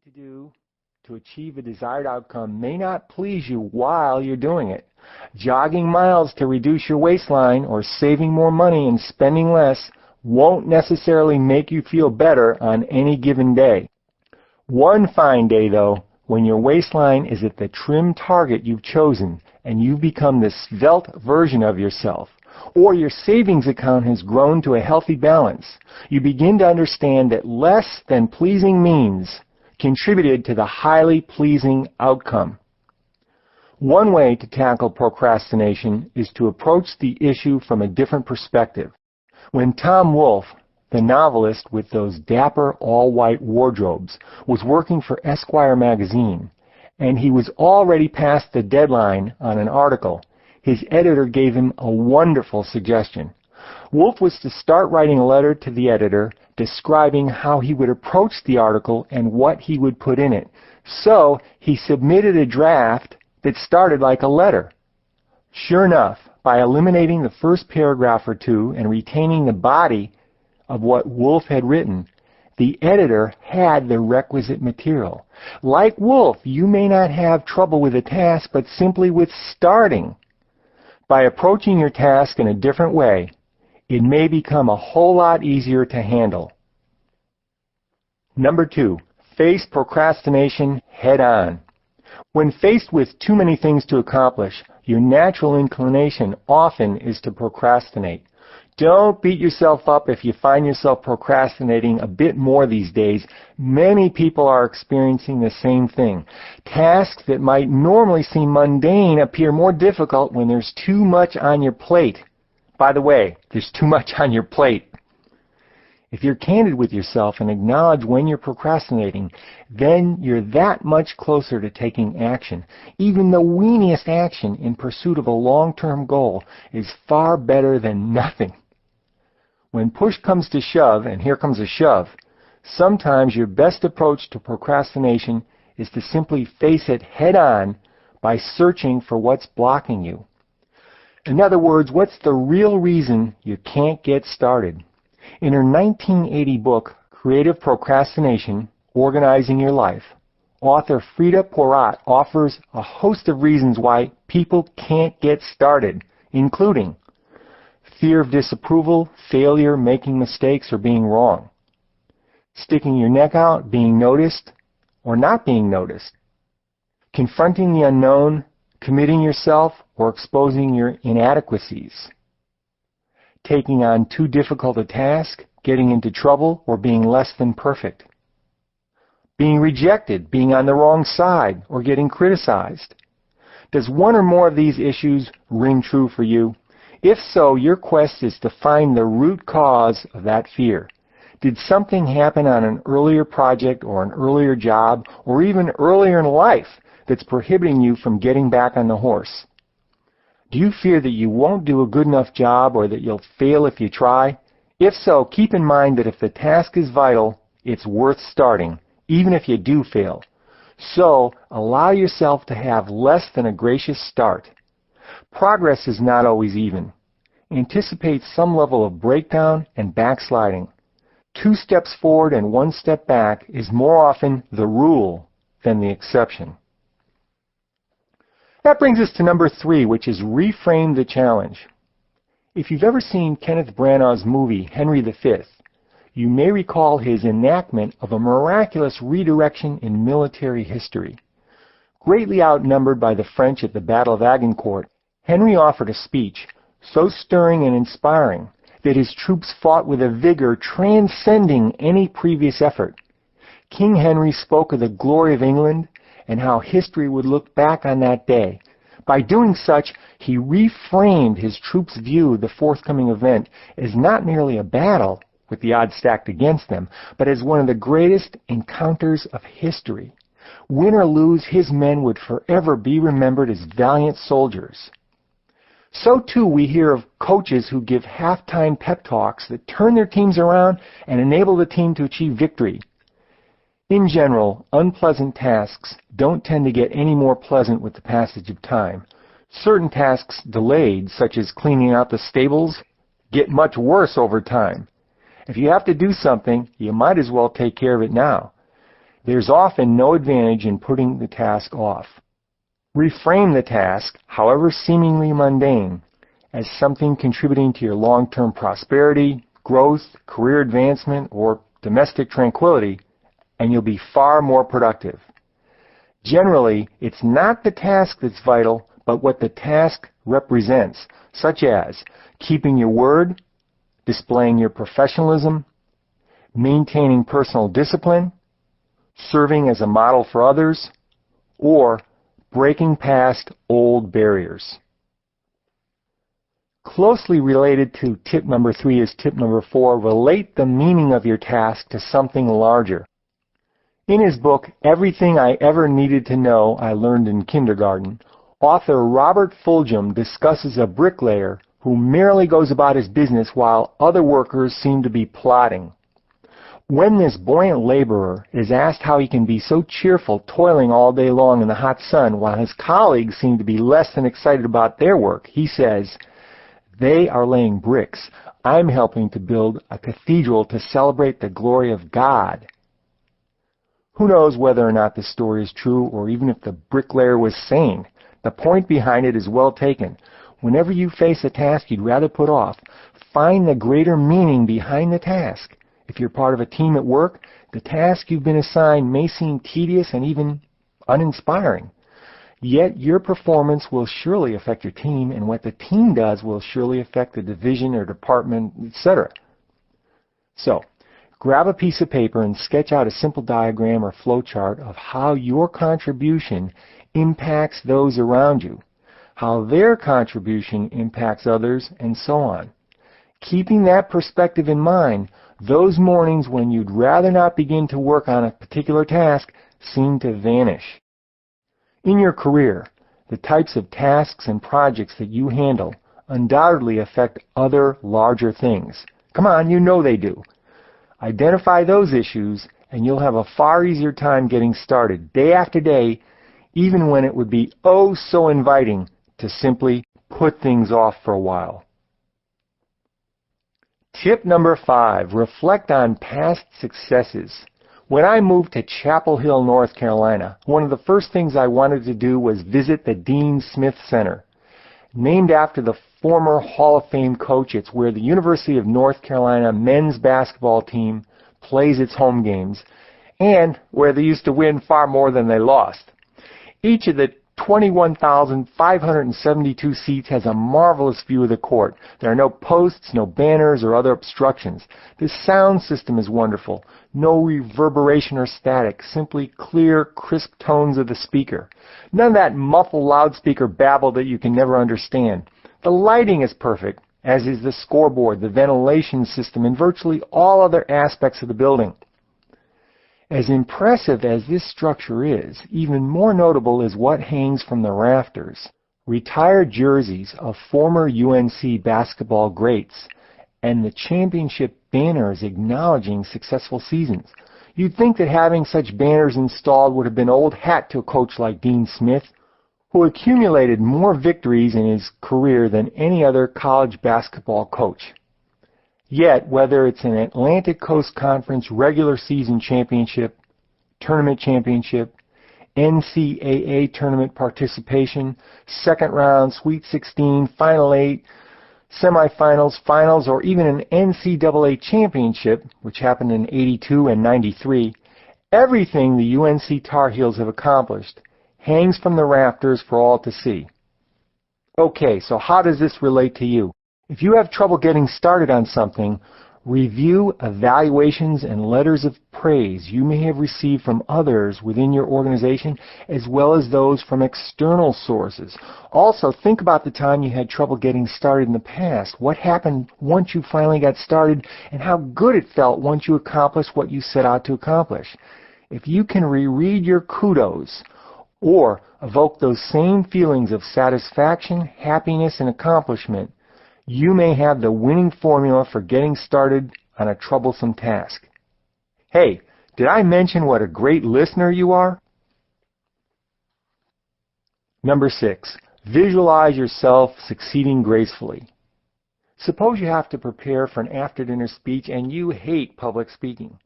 to do to achieve a desired outcome may not please you while you're doing it. Jogging miles to reduce your waistline or saving more money and spending less won't necessarily make you feel better on any given day. One fine day, though, when your waistline is at the trim target you've chosen and you've become the svelte version of yourself, or your savings account has grown to a healthy balance, you begin to understand that less than pleasing means contributed to the highly pleasing outcome. One way to tackle procrastination is to approach the issue from a different perspective. When Tom Wolfe, the novelist with those dapper all-white wardrobes, was working for Esquire magazine, and he was already past the deadline on an article, his editor gave him a wonderful suggestion. Wolfe was to start writing a letter to the editor describing how he would approach the article and what he would put in it. So he submitted a draft that started like a letter. Sure enough, by eliminating the first paragraph or two and retaining the body of what Wolfe had written, the editor had the requisite material. Like Wolfe, you may not have trouble with a task, but simply with starting. By approaching your task in a different way, it may become a whole lot easier to handle. Number 2, face procrastination head on. When faced with too many things to accomplish, your natural inclination often is to procrastinate. Don't beat yourself up if you find yourself procrastinating a bit more these days. Many people are experiencing the same thing. Tasks that might normally seem mundane appear more difficult when there's too much on your plate. By the way, there's too much on your plate. If you're candid with yourself and acknowledge when you're procrastinating, then you're that much closer to taking action. Even the weeniest action in pursuit of a long-term goal is far better than nothing. When push comes to shove, and here comes a shove, sometimes your best approach to procrastination is to simply face it head on by searching for what's blocking you. In other words, what's the real reason you can't get started? In her 1980 book, Creative Procrastination, Organizing Your Life, author Frida Porat offers a host of reasons why people can't get started, including fear of disapproval, failure, making mistakes, or being wrong, sticking your neck out, being noticed, or not being noticed, confronting the unknown, committing yourself, or exposing your inadequacies, taking on too difficult a task, getting into trouble, or being less than perfect, being rejected, being on the wrong side, or getting criticized. Does one or more of these issues ring true for you? If so, your quest is to find the root cause of that fear. Did something happen on an earlier project or an earlier job, or even earlier in life, that's prohibiting you from getting back on the horse? Do you fear that you won't do a good enough job or that you'll fail if you try? If so, keep in mind that if the task is vital, it's worth starting, even if you do fail. So, allow yourself to have less than a gracious start. Progress is not always even. Anticipate some level of breakdown and backsliding. 2 steps forward and 1 step back is more often the rule than the exception. That brings us to number 3, which is reframe the challenge. If you've ever seen Kenneth Branagh's movie, Henry V, you may recall his enactment of a miraculous redirection in military history. Greatly outnumbered by the French at the Battle of Agincourt, Henry offered a speech so stirring and inspiring that his troops fought with a vigor transcending any previous effort. King Henry spoke of the glory of England and how history would look back on that day. By doing such, he reframed his troops' view of the forthcoming event as not merely a battle with the odds stacked against them, but as one of the greatest encounters of history. Win or lose, his men would forever be remembered as valiant soldiers. So too we hear of coaches who give halftime pep talks that turn their teams around and enable the team to achieve victory. In general, unpleasant tasks don't tend to get any more pleasant with the passage of time. Certain tasks delayed, such as cleaning out the stables, get much worse over time. If you have to do something, you might as well take care of it now. There's often no advantage in putting the task off. Reframe the task, however seemingly mundane, as something contributing to your long-term prosperity, growth, career advancement, or domestic tranquility, and you'll be far more productive. Generally, it's not the task that's vital, but what the task represents, such as keeping your word, displaying your professionalism, maintaining personal discipline, serving as a model for others, or breaking past old barriers. Closely related to tip number 3 is tip number 4, relate the meaning of your task to something larger. In his book, Everything I Ever Needed to Know I Learned in Kindergarten, author Robert Fulghum discusses a bricklayer who merely goes about his business while other workers seem to be plodding. When this buoyant laborer is asked how he can be so cheerful toiling all day long in the hot sun while his colleagues seem to be less than excited about their work, he says, "They are laying bricks. I'm helping to build a cathedral to celebrate the glory of God." Who knows whether or not this story is true or even if the bricklayer was sane. The point behind it is well taken. Whenever you face a task you'd rather put off, find the greater meaning behind the task. If you're part of a team at work, the task you've been assigned may seem tedious and even uninspiring. Yet your performance will surely affect your team, and what the team does will surely affect the division or department, etc. So, grab a piece of paper and sketch out a simple diagram or flowchart of how your contribution impacts those around you, how their contribution impacts others, and so on. Keeping that perspective in mind, those mornings when you'd rather not begin to work on a particular task seem to vanish. In your career, the types of tasks and projects that you handle undoubtedly affect other larger things. Come on, you know they do. Identify those issues and you'll have a far easier time getting started day after day, even when it would be oh so inviting to simply put things off for a while. Tip number 5, reflect on past successes. When I moved to Chapel Hill, North Carolina, one of the first things I wanted to do was visit the Dean Smith Center. Named after the former Hall of Fame coach, it's where the University of North Carolina men's basketball team plays its home games, and where they used to win far more than they lost. Each of the 21,572 seats has a marvelous view of the court. There are no posts, no banners, or other obstructions. The sound system is wonderful. No reverberation or static, simply clear, crisp tones of the speaker. None of that muffled loudspeaker babble that you can never understand. The lighting is perfect, as is the scoreboard, the ventilation system, and virtually all other aspects of the building. As impressive as this structure is, even more notable is what hangs from the rafters. Retired jerseys of former UNC basketball greats and the championship banners acknowledging successful seasons. You'd think that having such banners installed would have been old hat to a coach like Dean Smith, who accumulated more victories in his career than any other college basketball coach. Yet, whether it's an Atlantic Coast Conference regular season championship, tournament championship, NCAA tournament participation, second round, Sweet 16, Final 8, semifinals, finals, or even an NCAA championship, which happened in '82 and '93, everything the UNC Tar Heels have accomplished hangs from the rafters for all to see. Okay, so how does this relate to you? If you have trouble getting started on something, review evaluations and letters of praise you may have received from others within your organization, as well as those from external sources. Also, think about the time you had trouble getting started in the past. What happened once you finally got started, and how good it felt once you accomplished what you set out to accomplish. If you can reread your kudos, or evoke those same feelings of satisfaction, happiness, and accomplishment, you may have the winning formula for getting started on a troublesome task. Hey, did I mention what a great listener you are? Number 6, visualize yourself succeeding gracefully. Suppose you have to prepare for an after-dinner speech and you hate public speaking.